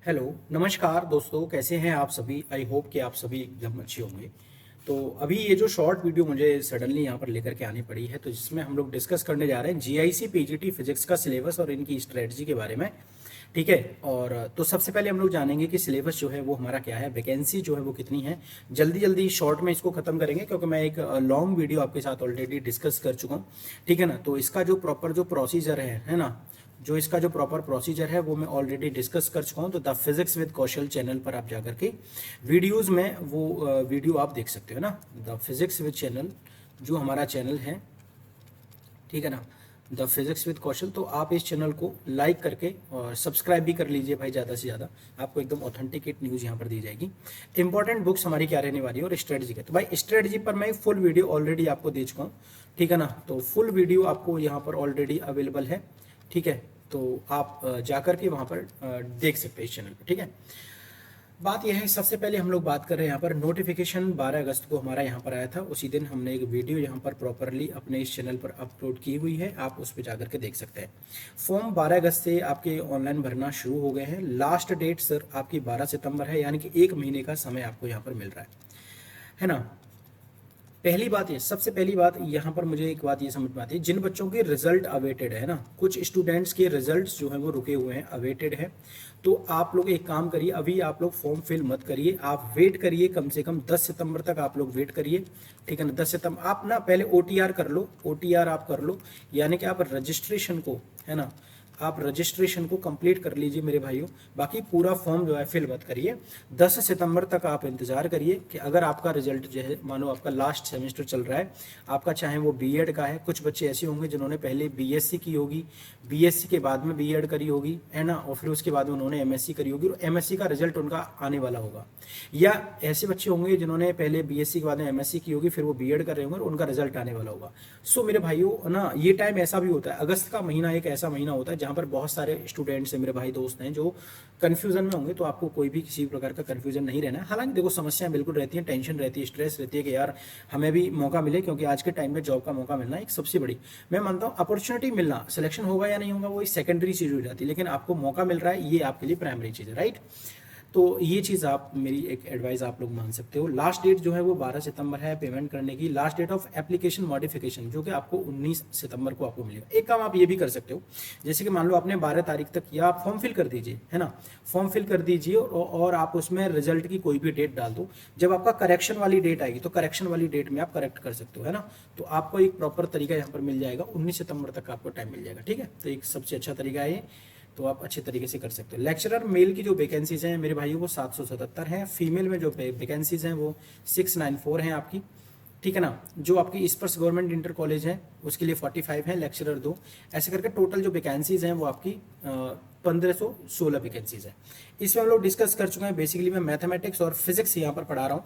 Hello, नमस्कार दोस्तों, कैसे हैं आप सभी? आई होप कि आप सभी एकदम अच्छे होंगे। तो अभी ये जो शॉर्ट वीडियो मुझे सडनली यहाँ पर लेकर के आनी पड़ी है, तो जिसमें हम लोग डिस्कस करने जा रहे हैं जीआईसी पीजीटी फिजिक्स का सिलेबस और इनकी स्ट्रेटजी के बारे में। ठीक है। और तो सबसे पहले हम लोग जानेंगे कि सिलेबस जो है वो हमारा क्या है, वैकेंसी जो है वो कितनी है। जल्दी जल्दी शॉर्ट में इसको खत्म करेंगे क्योंकि मैं एक लॉन्ग वीडियो आपके साथ ऑलरेडी डिस्कस कर चुका हूँ। ठीक है ना। तो इसका जो प्रॉपर जो प्रोसीजर है ना, जो इसका जो प्रॉपर प्रोसीजर है वो मैं ऑलरेडी डिस्कस कर चुका हूँ। तो the physics with Kaushal channel पर आप जाकर के वीडियोस में वो वीडियो आप देख सकते हो ना। द फिजिक्स विद चैनल जो हमारा चैनल है, ठीक है ना, द फिजिक्स विद कौशल। तो आप इस चैनल को लाइक करके और सब्सक्राइब भी कर लीजिए भाई, ज़्यादा से ज़्यादा आपको एकदम ऑथेंटिकेट न्यूज़ यहाँ पर दी जाएगी। इंपॉर्टेंट बुक्स हमारी क्या रहने वाली है और स्ट्रेटजी का, तो भाई स्ट्रेटजी पर मैं फुल वीडियो ऑलरेडी आपको दे चुका हूँ। ठीक है ना। तो फुल वीडियो आपको यहाँ पर ऑलरेडी अवेलेबल है। ठीक है। तो आप जाकर के वहाँ पर देख सकते हैं इस चैनल पर। ठीक है। बात यह है, सबसे पहले हम लोग बात कर रहे हैं यहाँ पर नोटिफिकेशन 12 अगस्त को हमारा यहाँ पर आया था। उसी दिन हमने एक वीडियो यहाँ पर प्रॉपरली अपने इस चैनल पर अपलोड की हुई है, आप उस पर जाकर के देख सकते हैं। फॉर्म 12 अगस्त से आपके ऑनलाइन भरना शुरू हो गए हैं। लास्ट डेट सर आपकी 12 सितंबर है, यानी कि 1 महीने का समय आपको यहाँ पर मिल रहा है ना। पहली बात ये, सबसे पहली बात यहाँ पर मुझे एक बात ये समझ में आती है, जिन बच्चों के रिजल्ट अवेटेड है ना, कुछ स्टूडेंट्स के रिजल्ट्स जो है वो रुके हुए हैं, अवेटेड है। तो आप लोग एक काम करिए, अभी आप लोग फॉर्म फिल मत करिए, आप वेट करिए, कम से कम 10 सितंबर तक आप लोग वेट करिए। ठीक है ना। 10 सितंबर आप ना पहले ओटीआर कर लो, ओटीआर आप कर लो, यानी कि आप रजिस्ट्रेशन को, है ना, आप रजिस्ट्रेशन को कंप्लीट कर लीजिए मेरे भाइयों। बाकी पूरा फॉर्म जो है फिल मत करिए। 10 सितंबर तक आप इंतजार करिए कि अगर आपका रिजल्ट जो है, मानो आपका लास्ट सेमेस्टर चल रहा है आपका, चाहे वो बीएड का है, कुछ बच्चे ऐसे होंगे जिन्होंने पहले बीएससी की होगी, बीएससी के बाद में बीएड करी होगी, है ना, और फिर उसके बाद में उन्होंने एमएससी करी होगी और एमएससी का रिजल्ट उनका आने वाला होगा। या ऐसे बच्चे होंगे जिन्होंने पहले बीएससी के बाद में एमएससी की होगी, फिर वो बीएड कर रहे होंगे और उनका रिजल्ट आने वाला होगा। सो मेरे भाइयों ना, ये टाइम ऐसा भी होता है, अगस्त का महीना एक ऐसा महीना होता है जहाँ पर बहुत सारे स्टूडेंट्स हैं, मेरे भाई दोस्त हैं, जो कंफ्यूजन में होंगे। तो आपको कोई भी किसी प्रकार का कंफ्यूजन नहीं रहना है। हालांकि देखो, समस्याएं बिल्कुल रहती हैं, टेंशन रहती है, स्ट्रेस रहती है कि यार हमें भी मौका मिले, क्योंकि आज के टाइम में जॉब का मौका मिलना एक सबसे बड़ी, मैं मानता हूँ, अपॉर्चुनिटी मिलना, सिलेक्शन होगा या नहीं होगा वो एक सेकेंडरी चीज हो जाती है, लेकिन आपको मौका मिल रहा है, ये आपके लिए प्राइमरी चीज है, राइट। तो ये चीज़ आप मेरी एक एडवाइस आप लोग मान सकते हो। लास्ट डेट जो है वो 12 सितंबर है पेमेंट करने की। Last date of application modification जो कि आपको 19 सितंबर को आपको मिलेगा। एक काम आप ये भी कर सकते हो, जैसे कि मान लो आपने 12 तारीख तक किया, आप फॉर्म फिल कर दीजिए, है ना, फॉर्म फिल कर दीजिए और आप उसमें रिजल्ट की कोई भी डेट डाल दो। जब आपका करेक्शन वाली डेट आएगी तो करेक्शन वाली डेट में आप करेक्ट कर सकते हो, है ना। तो आपको एक प्रॉपर तरीका यहाँ पर मिल जाएगा, 19 सितंबर तक आपको टाइम मिल जाएगा। ठीक है। तो एक सबसे अच्छा तरीका है ये, तो आप अच्छे तरीके से कर सकते हो। लेक्चरर मेल की जो वैकेंसीज हैं मेरे भाइयों वो 777 हैं। फीमेल में जो वैकेंसीज हैं वो 694 हैं आपकी। ठीक है ना। जो आपकी स्पर्श गवर्नमेंट इंटर कॉलेज है उसके लिए 45 है, लेक्चरर 2, ऐसे करके टोटल जो वैकेंसीज हैं वो आपकी 1516 वैकेंसीज है। इसमें हम लोग डिस्कस कर चुके हैं। बेसिकली मैं मैथमेटिक्स और फिजिक्स यहाँ पर पढ़ा रहा हूँ।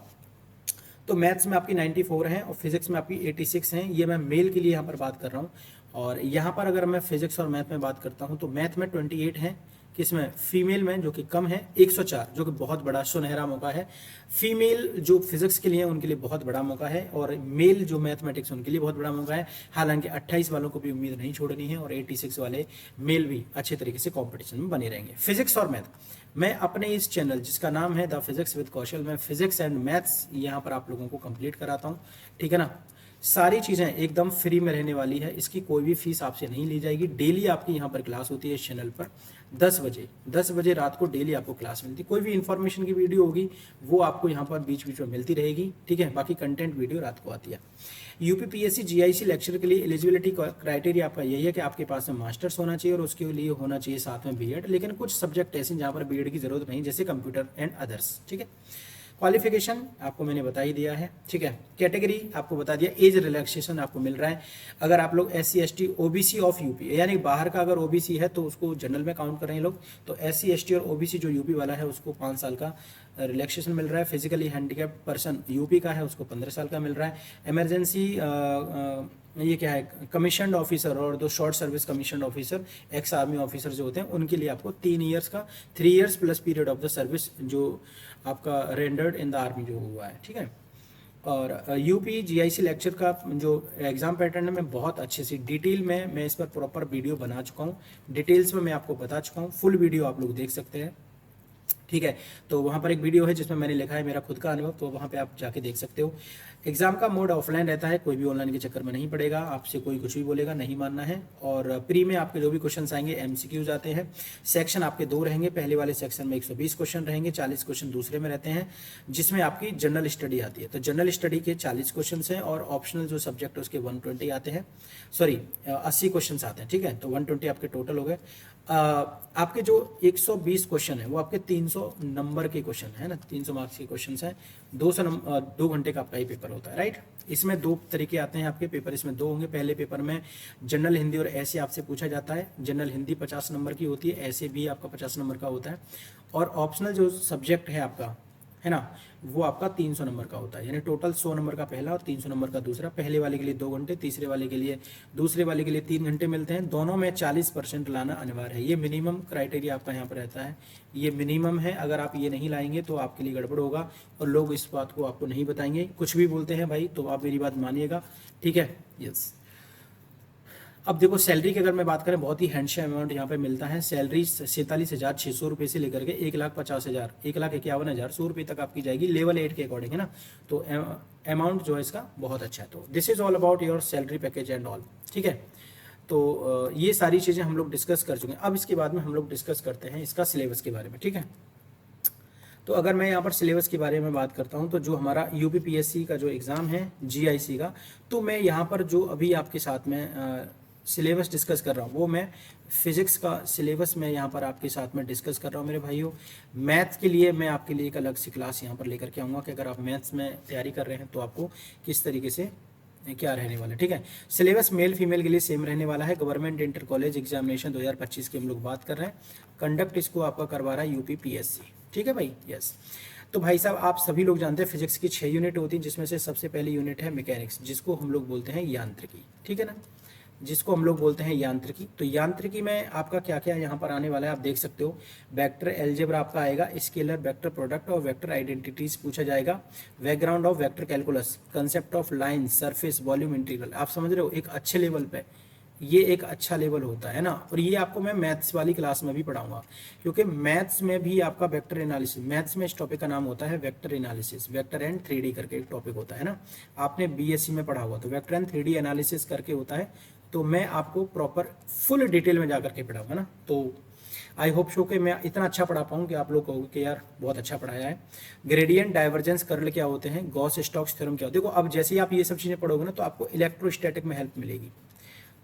तो मैथ्स में आपकी 94 हैं और फिजिक्स में आपकी 86 हैं। ये मैं मेल के लिए यहाँ पर बात कर रहा हूँ। और यहाँ पर अगर मैं फिजिक्स और मैथ में बात करता हूँ तो मैथ में 28 हैं, किसमें, फीमेल में, जो कि कम है, 104, जो कि बहुत बड़ा सुनहरा मौका है। फीमेल जो फिजिक्स के लिए उनके लिए बहुत बड़ा मौका है, और मेल जो मैथमेटिक्स उनके लिए बहुत बड़ा मौका है। हालांकि 28 वालों को भी उम्मीद नहीं छोड़नी है, और 86 वाले मेल भी अच्छे तरीके से कॉम्पिटिशन में बने रहेंगे। फिजिक्स और मैथ मैं अपने इस चैनल जिसका नाम है द फिजिक्स विद कौशल, मैं फिजिक्स एंड मैथ्स यहाँ पर आप लोगों को कंप्लीट कराता हूँ। ठीक है ना। सारी चीज़ें एकदम फ्री में रहने वाली है, इसकी कोई भी फीस आपसे नहीं ली जाएगी। डेली आपकी यहाँ पर क्लास होती है इस चैनल पर 10 बजे रात को डेली आपको क्लास मिलती है। कोई भी इन्फॉर्मेशन की वीडियो होगी वो आपको यहाँ पर बीच बीच में मिलती रहेगी। ठीक है। बाकी कंटेंट वीडियो रात को आती है। यूपीपीएससी जीआईसी लेक्चर के लिए एलिजिबिलिटी क्राइटेरिया आपका यही है कि आपके पास में मास्टर्स होना चाहिए और उसके लिए होना चाहिए साथ में बीएड। लेकिन कुछ सब्जेक्ट ऐसे जहाँ पर बीएड की जरूरत नहीं, जैसे कंप्यूटर एंड अदर्स। ठीक है। क्वालिफिकेशन आपको मैंने बता ही दिया है। ठीक है। कैटेगरी आपको बता दिया। एज रिलैक्सेशन आपको मिल रहा है। अगर आप लोग SC ST OBC of UP, यानी बाहर का अगर ओबीसी है तो उसको जनरल में काउंट कर रहे हैं लोग, तो SC ST और ओबीसी जो यूपी वाला है उसको 5 साल का रिलैक्सेशन मिल रहा है। फिजिकली हैंडीकैप्ड पर्सन यूपी का है उसको 15 साल का मिल रहा है। इमरजेंसी ये क्या है, कमीशनड ऑफिसर और दो short service commissioned officer, ex army officer जो होते हैं, उनके लिए आपको 3 ईयर्स का, 3 years plus period of the service जो आपका रेंडर्ड इन द आर्मी जो हुआ है। ठीक है। और यूपी जीआईसी लेक्चर का जो एग्जाम पैटर्न है मैं बहुत अच्छे से डिटेल में मैं इस पर प्रॉपर वीडियो बना चुका हूँ। डिटेल्स में मैं आपको बता चुका हूँ। फुल वीडियो आप लोग देख सकते हैं। ठीक है। तो वहाँ पर एक वीडियो है जिसमें मैंने लिखा है मेरा खुद का अनुभव, तो वहाँ पे आप जाके देख सकते हो। एग्जाम का मोड ऑफलाइन रहता है, कोई भी ऑनलाइन के चक्कर में नहीं पड़ेगा, आपसे कोई कुछ भी बोलेगा नहीं मानना है। और प्री में आपके जो भी क्वेश्चन आएंगे एमसीक्यूज आते हैं। सेक्शन आपके 2 रहेंगे, पहले वाले सेक्शन में 120 क्वेश्चन रहेंगे, 40 क्वेश्चन दूसरे में रहते हैं, जिसमें आपकी जनरल स्टडी आती है। तो जनरल स्टडी के 40 क्वेश्चन हैं और ऑप्शनल जो सब्जेक्ट है उसके 120 आते हैं, सॉरी 80 क्वेश्चन आते हैं। ठीक है, तो 120 आपके टोटल हो गए। आपके जो 120 क्वेश्चन है वो आपके 300 नंबर के क्वेश्चन है ना, 300 मार्क्स के क्वेश्चन है। 2 घंटे का आपका ये पेपर होता है, राइट। इसमें 2 तरीके आते हैं आपके पेपर, इसमें 2 होंगे। पहले पेपर में जनरल हिंदी और ऐसे आपसे पूछा जाता है। जनरल हिंदी 50 नंबर की होती है, ऐसे भी आपका 50 नंबर का होता है। और ऑप्शनल जो सब्जेक्ट है आपका, है ना, वो आपका 300 नंबर का होता है। यानी टोटल 100 नंबर का पहला और 300 नंबर का दूसरा। पहले वाले के लिए 2 घंटे, तीसरे वाले के लिए, दूसरे वाले के लिए 3 घंटे मिलते हैं। दोनों में 40% लाना अनिवार्य है। ये मिनिमम क्राइटेरिया आपका यहाँ पर रहता है, ये मिनिमम है। अगर आप ये नहीं लाएंगे तो आपके लिए गड़बड़ होगा और लोग इस बात को आपको नहीं बताएंगे। कुछ भी बोलते हैं भाई, तो आप मेरी बात मानिएगा, ठीक है। यस। अब देखो सैलरी की अगर मैं बात करें, बहुत ही हैंडशम अमाउंट यहाँ पे मिलता है। सैलरी 47,600 रुपये से लेकर के 1,50,000, 1,51,100 रुपये तक आपकी जाएगी लेवल 8 के अकॉर्डिंग, है ना। तो अमाउंट जो है इसका बहुत अच्छा है। तो this is all about your salary package and all, ठीक है। तो ये सारी चीज़ें हम लोग डिस्कस कर चुके हैं। अब इसके बाद में हम लोग डिस्कस करते हैं इसका सिलेबस के बारे में, ठीक है। तो अगर मैं यहाँ पर सिलेबस के बारे में बात करता हूँ, तो जो हमारा यूपीपीएससी का जो एग्ज़ाम है जीआईसी का, तो मैं यहाँ पर जो अभी आपके साथ में सिलेबस डिस्कस कर रहा हूँ, वो मैं फिजिक्स का सिलेबस में यहाँ पर आपके साथ में डिस्कस कर रहा हूँ मेरे भाइयों। मैथ के लिए मैं आपके लिए एक अलग सी क्लास यहाँ पर लेकर के आऊँगा कि अगर आप मैथ्स में तैयारी कर रहे हैं तो आपको किस तरीके से क्या रहने वाला है, ठीक है। सिलेबस मेल फीमेल के लिए सेम रहने वाला है। गवर्नमेंट इंटर कॉलेज एग्जामिनेशन 2025 की हम लोग बात कर रहे हैं। कंडक्ट इसको आपका करवा रहा है यूपीपीएससी, ठीक है भाई, यस। तो भाई साहब आप सभी लोग जानते हैं फिजिक्स की 6 यूनिट होती हैं, जिसमें से सबसे पहली यूनिट है मैकेनिक्स, जिसको हम लोग बोलते हैं यांत्रिकी, ठीक है ना, जिसको हम लोग बोलते हैं यांत्रिकी। तो यांत्रिकी में आपका क्या क्या यहाँ पर आने वाला है आप देख सकते हो। वेक्टर एलजेब्रा आपका आएगा, स्केलर, वेक्टर प्रोडक्ट और वेक्टर आइडेंटिटीज पूछा जाएगा। Background of vector calculus, concept of line, surface, volume integral. आप समझ रहे हो, एक अच्छे लेवल पे ये एक अच्छा लेवल होता है ना। और ये आपको मैं मैथ्स वाली क्लास में भी पढ़ाऊंगा, क्योंकि मैथ्स में भी आपका वेक्टर एनालिसिस, मैथ्स में इस टॉपिक का नाम होता है vector analysis, vector and 3D करके एक टॉपिक होता है ना। आपने बीएससी में पढ़ा हुआ, तो वेक्टर एंड 3D एनालिसिस करके होता है। तो मैं आपको प्रॉपर फुल डिटेल में जाकर के पढ़ाऊंगा ना। तो आई होप शो कि मैं इतना अच्छा पढ़ा पाऊँ कि आप लोग कहोगे कि यार बहुत अच्छा पढ़ाया है। ग्रेडियंट, डाइवर्जेंस, कर्ल क्या होते हैं, गॉस स्टोक्स थ्योरम क्या होता है। देखो अब जैसे ही आप ये सब चीज़ें पढ़ोगे ना, तो आपको इलेक्ट्रोस्टैटिक में हेल्प मिलेगी।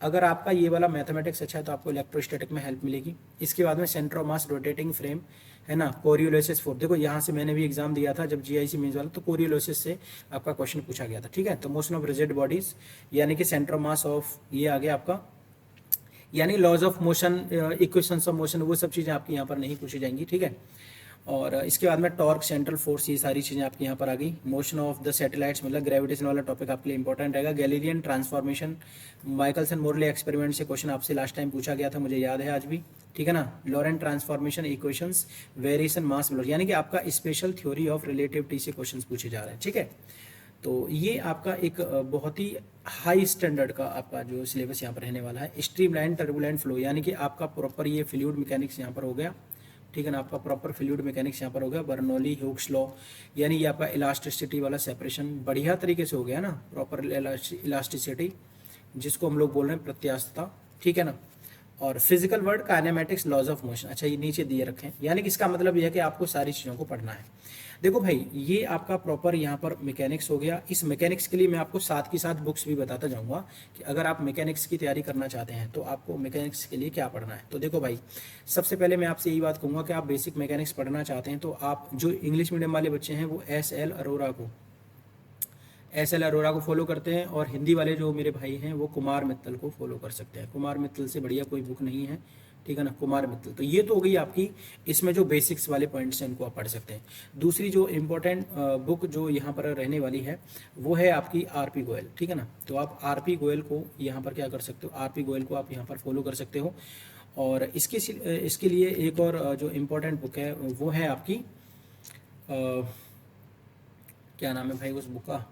अगर आपका ये वाला मैथमेटिक्स अच्छा है तो आपको इलेक्ट्रोस्टैटिक में हेल्प मिलेगी। इसके बाद में centre of mass, rotating frame, है ना, कोरियोलिसिस फोर्स। देखो यहाँ से मैंने भी एग्जाम दिया था जब जीआईसी मेंस वाला, तो कोरियोलिसिस से आपका क्वेश्चन पूछा गया था, ठीक है। तो मोशन ऑफ रिजिड बॉडीज, यानी कि सेंटर ऑफ मास ऑफ, ये आ गया आपका, यानी laws of motion, equations of motion, वो सब चीज़ें आपकी यहाँ पर नहीं पूछी जाएंगी, ठीक है। और इसके बाद में टॉर्क, सेंट्रल फोर्स, ये सारी चीज़ें आपकी यहाँ पर आ गई। मोशन ऑफ द सैटेलाइट्स, मतलब ग्रेविटेशन वाला टॉपिक आपके लिए इंपॉर्टेंट रहेगा। Galilean transformation, Michelson Morley experiment से क्वेश्चन आपसे लास्ट टाइम पूछा गया था, मुझे याद है आज भी, ठीक है ना। लॉरेंट ट्रांसफॉर्मेशन इक्वेशंस, वेरिएशन मास वेलोसिटी, यानी कि आपका स्पेशल थ्योरी ऑफ रिलेटिविटी से क्वेश्चन पूछे जा रहे हैं, ठीक है। तो ये आपका एक बहुत ही हाई स्टैंडर्ड का आपका जो सिलेबस यहाँ पर रहने वाला है। स्ट्रीमलाइन टर्बुलेंट फ्लो, यानी कि आपका प्रॉपर ये फ्लूइड मैकेनिक्स यहाँ पर हो गया, ठीक है ना। आपका प्रॉपर फ्लूइड मैकेनिक्स यहाँ पर हो गया। बर्नौली ह्यूग्स लॉ, यानी ये आपका इलास्टिसिटी वाला सेपरेशन बढ़िया तरीके से हो गया ना, प्रॉपर इलास्टिसिटी, जिसको हम लोग बोल रहे हैं प्रत्यास्थता, ठीक है ना। और physical word, kinematics, laws of motion, अच्छा ये नीचे दिए रखे हैं। यानी कि इसका मतलब यह है कि आपको सारी चीज़ों को पढ़ना है। देखो भाई, ये आपका प्रॉपर यहाँ पर मैकेनिक्स हो गया। इस मैकेनिक्स के लिए मैं आपको साथ के साथ बुक्स भी बताता जाऊँगा कि अगर आप मैकेनिक्स की तैयारी करना चाहते हैं तो आपको मैकेनिक्स के लिए क्या पढ़ना है। तो देखो भाई, सबसे पहले मैं आपसे यही बात कहूँगा कि आप बेसिक मैकेनिक्स पढ़ना चाहते हैं तो आप जो इंग्लिश मीडियम वाले बच्चे हैं वो एस एल अरोरा को फॉलो करते हैं, और हिंदी वाले जो मेरे भाई हैं वो कुमार मित्तल को फॉलो कर सकते हैं। कुमार मित्तल से बढ़िया कोई बुक नहीं है, ठीक है ना, कुमार मित्तल। तो ये तो हो गई आपकी, इसमें जो बेसिक्स वाले पॉइंट्स हैं इनको आप पढ़ सकते हैं। दूसरी जो इम्पोर्टेंट बुक जो यहाँ पर रहने वाली है वो है आपकी आरपी गोयल, ठीक है ना। तो आप आरपी गोयल को यहाँ पर क्या कर सकते हो, आरपी गोयल को आप यहाँ पर फॉलो कर सकते हो। और इसके लिए एक और जो इम्पोर्टेंट बुक है वो है आपकी क्या नाम है भाई उस बुक का,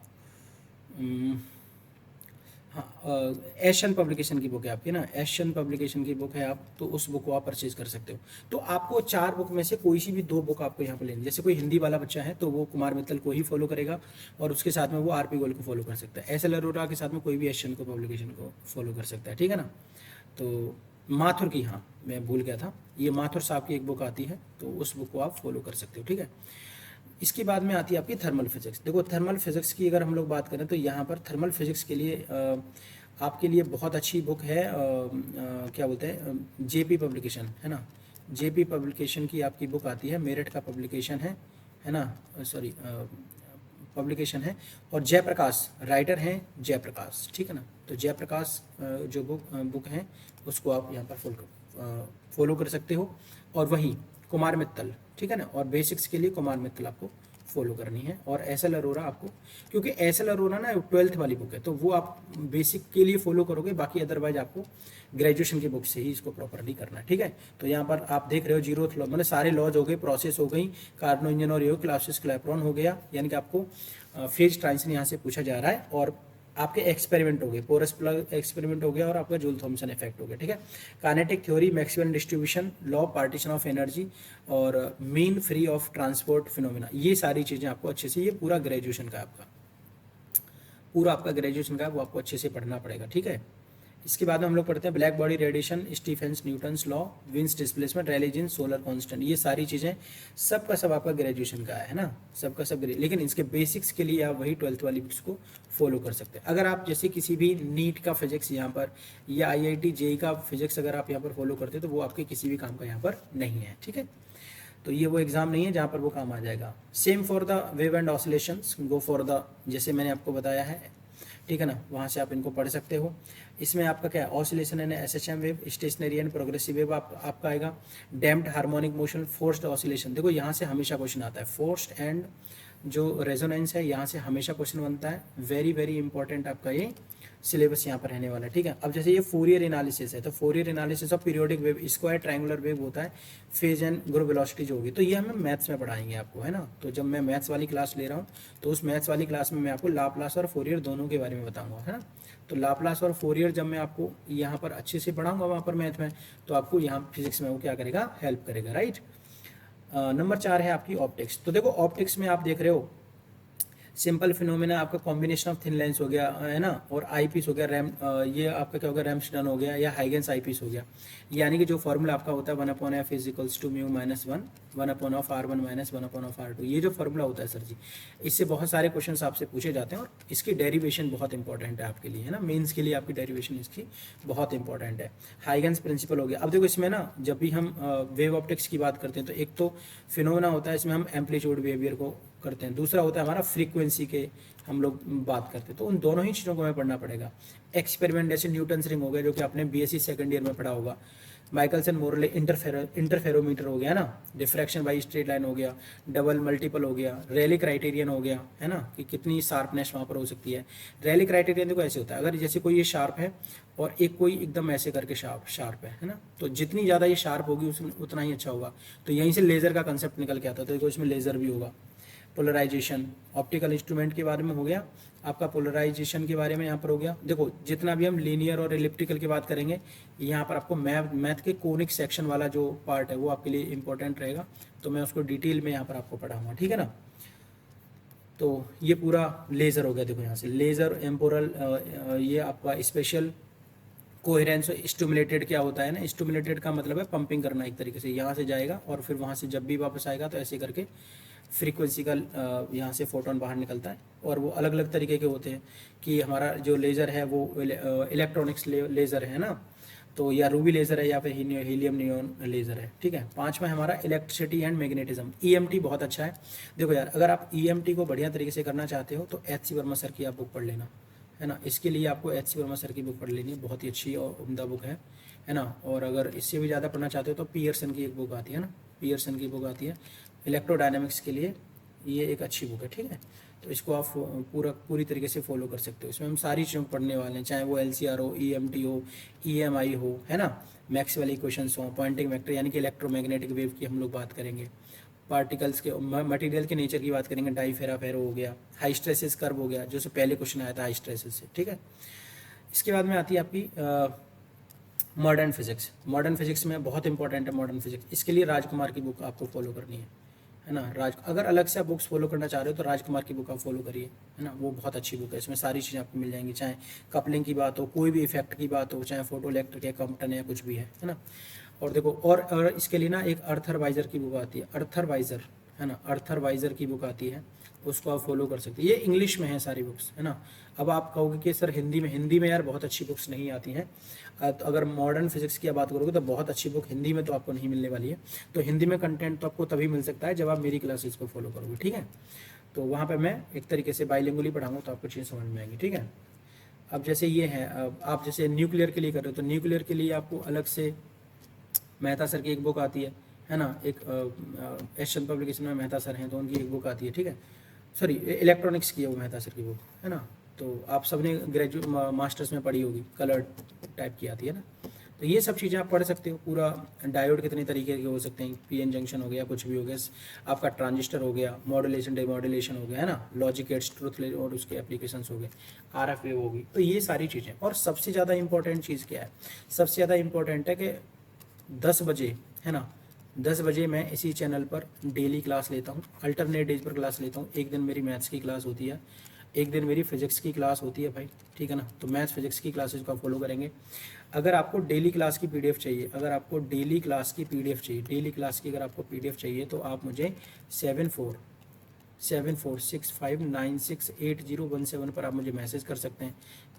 हाँ, एशियन पब्लिकेशन की बुक है आपकी ना, एशियन पब्लिकेशन की बुक है आप, तो उस बुक को आप परचेज कर सकते हो। तो आपको 4 बुक में से कोई सी भी 2 बुक आपको यहाँ पे लेनी, जैसे कोई हिंदी वाला बच्चा है तो वो कुमार मित्तल को ही फॉलो करेगा, और उसके साथ में वो आरपी गोयल को फॉलो कर सकता है। एस एल अरोरा के साथ में कोई भी एशियन को पब्लिकेशन को फॉलो कर सकता है, ठीक है ना। तो माथुर की, हाँ मैं भूल गया था, ये माथुर साहब की एक बुक आती है, तो उस बुक को आप फॉलो कर सकते हो, ठीक है। इसके बाद में आती है आपकी थर्मल फिजिक्स। देखो थर्मल फिजिक्स की अगर हम लोग बात करें तो यहाँ पर थर्मल फिजिक्स के लिए आपके लिए बहुत अच्छी बुक है, क्या बोलते हैं, जेपी पब्लिकेशन है ना। जेपी पब्लिकेशन की आपकी बुक आती है, मेरठ का पब्लिकेशन है ना, सॉरी पब्लिकेशन है। और जयप्रकाश राइटर हैं, जयप्रकाश, ठीक है ना। तो जयप्रकाश जो बुक है उसको आप यहाँ पर फॉलो कर सकते हो। और वहीं कुमार मित्तल, ठीक है ना, और बेसिक्स के लिए कुमार मित्तल आपको फॉलो करनी है। और एस एल अरोरा आपको, क्योंकि एस एल अरोरा ना 12th वाली बुक है, तो वो आप बेसिक के लिए फॉलो करोगे, बाकी अदरवाइज आपको ग्रेजुएशन की बुक से ही इसको प्रॉपरली करना है, ठीक है। तो यहाँ पर आप देख रहे हो जीरोथ लॉ, मतलब सारे लॉज हो गए, प्रोसेस हो गई, कार्बनो इंजन और यो क्लासिस क्लैप्रॉन हो गया, यानी कि आपको फेज ट्रांजिशन यहाँ से पूछा जा रहा है। और आपके एक्सपेरिमेंट हो गए, पोरस प्लग एक्सपेरिमेंट हो गया, और आपका जूल थॉमसन इफेक्ट हो गया, ठीक है। Kinetic theory, Maxwell distribution, law partition of energy, और mean free of transport phenomena, ये सारी चीज़ें आपको अच्छे से, ये पूरा ग्रेजुएशन का आपका, पूरा आपका ग्रेजुएशन का वो आपको अच्छे से पढ़ना पड़ेगा, ठीक है। इसके बाद में हम लोग पढ़ते हैं black body radiation, Stefan's Newton's law, Wien's displacement, Rayleigh Jeans, solar constant, ये सारी चीज़ें सबका सब आपका ग्रेजुएशन का है ना, सबका सब। लेकिन इसके बेसिक्स के लिए आप वही 12th वाली बुक्स को फॉलो कर सकते हैं। अगर आप जैसे किसी भी नीट का फिजिक्स यहाँ पर, या IIT जेई का फिजिक्स अगर आप यहाँ पर फॉलो करते हैं तो वो आपके किसी भी काम का यहाँ पर नहीं है, ठीक है। तो ये वो एग्जाम नहीं है जहाँ पर वो काम आ जाएगा। Same for the wave and oscillations, go for the, जैसे मैंने आपको बताया है, ठीक है ना, वहाँ से आप इनको पढ़ सकते हो। इसमें आपका क्या है, oscillation and SHM wave, stationary and progressive wave आपका आएगा। Damped harmonic motion, forced oscillation, देखो यहाँ से हमेशा क्वेश्चन आता है, फोर्स्ड एंड जो रेजोनेंस है यहाँ से हमेशा क्वेश्चन बनता है, वेरी वेरी इंपॉर्टेंट आपका ये सिलेबस यहाँ पर रहने वाला है, ठीक है। अब जैसे ये फोरियर एनालिसिस है, तो Fourier analysis of periodic wave, square triangular wave होता है, फेज एंड ग्रुप वेलोसिटी जो होगी, तो ये हमें मैथ्स में पढ़ाएंगे आपको, है ना। तो जब मैं मैथ्स वाली क्लास ले रहा हूँ तो उस मैथ्स वाली क्लास में मैं आपको लाप्लास और फोरियर दोनों के बारे में बताऊंगा, है ना। तो लाप्लास और फोरियर जब मैं आपको यहाँ पर अच्छे से पढ़ाऊंगा वहाँ पर मैथ में, तो आपको यहाँ फिजिक्स में वो क्या करेगा, हेल्प करेगा, राइट। नंबर 4 है आपकी ऑप्टिक्स। तो देखो ऑप्टिक्स में आप देख रहे हो, सिंपल फिनोमेना आपका कॉम्बिनेशन ऑफ थिन लेंस हो गया, है ना, और आई पीस हो गया, रैम, ये आपका क्या हो गया, रैमस्टन हो गया, या हाइगेंस आई पीस हो गया। यानी कि जो फॉर्मूला आपका होता है 1/f is to mu minus 1 1/r1 minus 1/r2, ये जो फॉर्मूला होता है सर जी, इससे बहुत सारे क्वेश्चन आपसे पूछे जाते हैं, और इसकी डेरिवेशन बहुत इंपॉर्टेंट है आपके लिए, है ना, मेन्स के लिए आपकी डेरिवेशन इसकी बहुत इंपॉर्टेंट है। हाइगेंस प्रिंसिपल हो गया। अब देखो इसमें ना जब भी हम वेव ऑप्टिक्स की बात करते हैं तो एक तो फिनोमेना होता है, इसमें हम एम्पलीट्यूड बिहेवियर को करते हैं, दूसरा होता है हमारा फ्रीक्वेंसी के हम लोग बात करते हैं, तो उन दोनों ही चीज़ों को हमें पढ़ना पड़ेगा। एक्सपेरिमेंट जैसे न्यूटन्स रिंग हो गया, जो कि आपने BSc सेकंड ईयर में पढ़ा होगा। माइकलसन मोरले इंटरफेरोमीटर हो गया ना, डिफ्रैक्शन बाई स्ट्रेट लाइन हो गया, डबल मल्टीपल हो गया, रैली क्राइटेरियन हो गया, है ना, कि कितनी शार्पनेस वहाँ पर हो सकती है। रैली क्राइटेरियन देखो ऐसे होता है, अगर जैसे कोई ये शार्प है और एक कोई एकदम ऐसे करके शार्प है ना, तो जितनी ज़्यादा ये शार्प होगी उतना ही अच्छा होगा। तो यहीं से लेज़र का कंसेप्ट निकल के आता है, तो देखो इसमें लेज़र भी होगा। पोलराइजेशन, ऑप्टिकल इंस्ट्रूमेंट के बारे में हो गया आपका, पोलराइजेशन के बारे में यहाँ पर हो गया। देखो जितना भी हम लीनियर और एलिप्टिकल की बात करेंगे, यहाँ पर आपको मैथ के कोनिक सेक्शन वाला जो पार्ट है वो आपके लिए इंपॉर्टेंट रहेगा, तो मैं उसको डिटेल में यहाँ पर आपको पढ़ाऊंगा, ठीक है ना। तो ये पूरा लेज़र हो गया, देखो यहाँ से लेज़र, एम्पोरल, ये आपका स्पेशल कोहेरेंस। स्टिमुलेटेड क्या होता है ना, स्टिमुलेटेड का मतलब है पंपिंग करना, एक तरीके से यहाँ से जाएगा और फिर वहाँ से जब भी वापस आएगा तो ऐसे करके फ्रीक्वेंसी का यहाँ से फोटोन बाहर निकलता है। और वो अलग अलग तरीके के होते हैं, कि हमारा जो लेज़र है वो इलेक्ट्रॉनिक्स लेज़र है ना, तो या रूबी लेज़र है या फिर हीलियम नियॉन लेज़र है, ठीक है। 5वां हमारा इलेक्ट्रिसिटी एंड मैग्नेटिज्म, EMT बहुत अच्छा है। देखो यार, अगर आप EMT को बढ़िया तरीके से करना चाहते हो तो HC वर्मा सर की आप बुक पढ़ लेना, है ना। इसके लिए आपको HC वर्मा सर की बुक पढ़ लेनी है, बहुत ही अच्छी और उम्दा बुक है ना। और अगर इससे भी ज़्यादा पढ़ना चाहते हो तो पियर्सन की एक बुक आती है ना, पियर्सन की बुक आती है इलेक्ट्रोडायनामिक्स के लिए, ये एक अच्छी बुक है, ठीक है। तो इसको आप पूरी तरीके से फॉलो कर सकते हो। इसमें हम सारी चीज़ों को पढ़ने वाले हैं, चाहे वो LCR हो, EMT हो, EMI हो, है ना, मैक्सवेल इक्वेशंस हो, पॉइंटिंग वेक्टर यानी कि इलेक्ट्रोमैग्नेटिक वेव की हम लोग बात करेंगे, पार्टिकल्स के मटेरियल के नेचर की बात करेंगे, डाई फेरा फेरो हो गया, हाई स्ट्रेसेस कर्व हो गया, जो से पहले क्वेश्चन आया था हाई स्ट्रेसेस से, ठीक है। इसके बाद में आती है आपकी मॉडर्न फिजिक्स। मॉडर्न फिजिक्स में बहुत इंपॉर्टेंट है मॉडर्न फिजिक्स। इसके लिए राजकुमार की बुक आपको फॉलो करनी है ना। अगर अलग से आप बुक्स फॉलो करना चाह रहे हो तो राजकुमार की बुक आप फॉलो करिए, है ना। वो बहुत अच्छी बुक है, इसमें सारी चीज़ें आपको मिल जाएंगी, चाहे कपलिंग की बात हो, कोई भी इफेक्ट की बात हो, चाहे फोटो इलेक्ट्रिक या कंपटन या कुछ भी है ना। और देखो, और इसके लिए ना एक अर्थरवाइजर की बुक आती है, अर्थरवाइजर, है ना, अर्थरवाइजर की बुक आती है, उसको आप फॉलो कर सकते हैं। ये इंग्लिश में है सारी बुक्स, है ना। अब आप कहोगे कि सर हिंदी में यार बहुत अच्छी बुक्स नहीं आती हैं। तो अगर मॉडर्न फिजिक्स की बात करोगे तो बहुत अच्छी बुक हिंदी में तो आपको नहीं मिलने वाली है। तो हिंदी में कंटेंट तो आपको तभी मिल सकता है जब आप मेरी क्लासेस को फॉलो करोगे, ठीक है। तो वहाँ पर मैं एक तरीके से बाइलिंगुअली पढ़ाऊँगा तो आपको चीज़ समझ में आएंगी, ठीक है। अब जैसे ये है, आप जैसे न्यूक्लियर के लिए कर रहे हो तो न्यूक्लियर के लिए आपको अलग से मेहता सर की एक बुक आती है ना। एक एशियन पब्लिकेशन में मेहता सर हैं तो उनकी एक बुक आती है, ठीक है। सॉरी, इलेक्ट्रॉनिक्स की है वो मेहता सर की बुक, है ना। तो आप सबने ग्रेजुएट मास्टर्स में पढ़ी होगी, कलर्ड टाइप की आती है ना। तो ये सब चीज़ें आप पढ़ सकते हो। पूरा डायोड कितने तरीके के हो सकते हैं, पीएन जंक्शन हो गया, कुछ भी हो गया, आपका ट्रांजिस्टर हो गया, मॉड्यूलेशन डिमॉड्यूलेशन हो गया, है ना, लॉजिक गेट्स, ट्रुथ और उसके एप्लीकेशंस हो गए, आरएफ वेव होगी। तो ये सारी चीज़ें। और सबसे ज़्यादा इंपॉर्टेंट चीज़ क्या है, सबसे ज़्यादा इंपॉर्टेंट है कि 10 बजे, है ना, 10 बजे मैं इसी चैनल पर डेली क्लास लेता हूँ, अल्टरनेट डेज पर क्लास लेता हूँ। एक दिन मेरी मैथ्स की क्लास होती है, एक दिन मेरी फिजिक्स की क्लास होती है भाई, ठीक है ना। तो मैथ्स फिजिक्स की क्लासेस को फॉलो करेंगे। अगर आपको डेली क्लास की पीडीएफ चाहिए, अगर आपको डेली क्लास की पीडीएफ चाहिए, डेली क्लास की अगर आपको पीडीएफ चाहिए तो आप मुझे 7465968017 पर आप मुझे मैसेज कर सकते हैं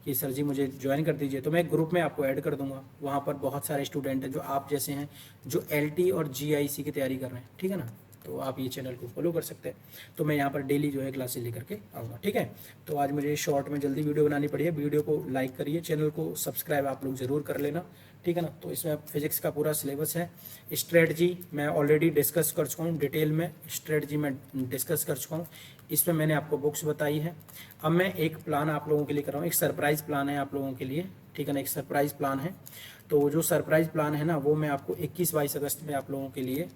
कि सर जी मुझे ज्वाइन कर दीजिए। तो मैं ग्रुप में आपको ऐड कर दूंगा। वहाँ पर बहुत सारे स्टूडेंट हैं जो आप जैसे हैं, जो एलटी और जीआईसी की तैयारी कर रहे हैं, ठीक है ना। तो आप ये चैनल को फॉलो कर सकते हैं। तो मैं यहाँ पर डेली जो है क्लासेस लेकर के आऊँगा, ठीक है। तो आज मुझे शॉर्ट में जल्दी वीडियो बनानी पड़ी है। वीडियो को लाइक करिए, चैनल को सब्सक्राइब आप लोग ज़रूर कर लेना, ठीक है ना। तो इसमें फिजिक्स का पूरा सिलेबस है। स्ट्रेटजी मैं ऑलरेडी डिस्कस कर चुका हूँ, डिटेल में स्ट्रेटजी में डिस्कस कर चुका हूँ। इसमें मैंने आपको बुक्स बताई है। अब मैं एक प्लान आप लोगों के लिए कर रहा हूँ, एक सरप्राइज़ प्लान है आप लोगों के लिए, ठीक है ना, एक सरप्राइज़ प्लान है। तो जो सरप्राइज़ प्लान है ना, वो मैं आपको 21-22 अगस्त में आप लोगों के लिए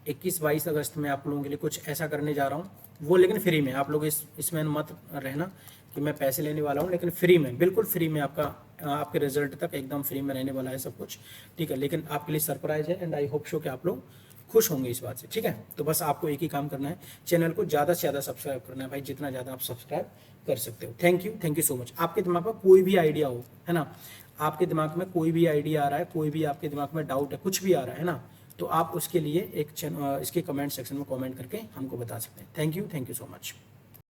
21-22 अगस्त में आप लोगों के लिए कुछ ऐसा करने जा रहा हूँ, वो लेकिन फ्री में। आप लोग इसमें मत रहना कि मैं पैसे लेने वाला हूँ, लेकिन फ्री में, बिल्कुल फ्री में, आपके रिजल्ट तक एकदम फ्री में रहने वाला है सब कुछ, ठीक है। लेकिन आपके लिए सरप्राइज है एंड आई होप शो कि आप लोग खुश होंगे इस बात से, ठीक है। तो बस आपको एक ही काम करना है, चैनल को ज़्यादा से ज़्यादा सब्सक्राइब करना है भाई, जितना ज़्यादा आप सब्सक्राइब कर सकते हो। Thank you so much. आपके दिमाग में कोई भी आइडिया हो, है ना, आपके दिमाग में कोई भी आइडिया आ रहा है, कोई भी आपके दिमाग में डाउट है, कुछ भी आ रहा है ना, तो आप उसके लिए इसके कमेंट सेक्शन में कमेंट करके हमको बता सकते हैं। Thank you so much.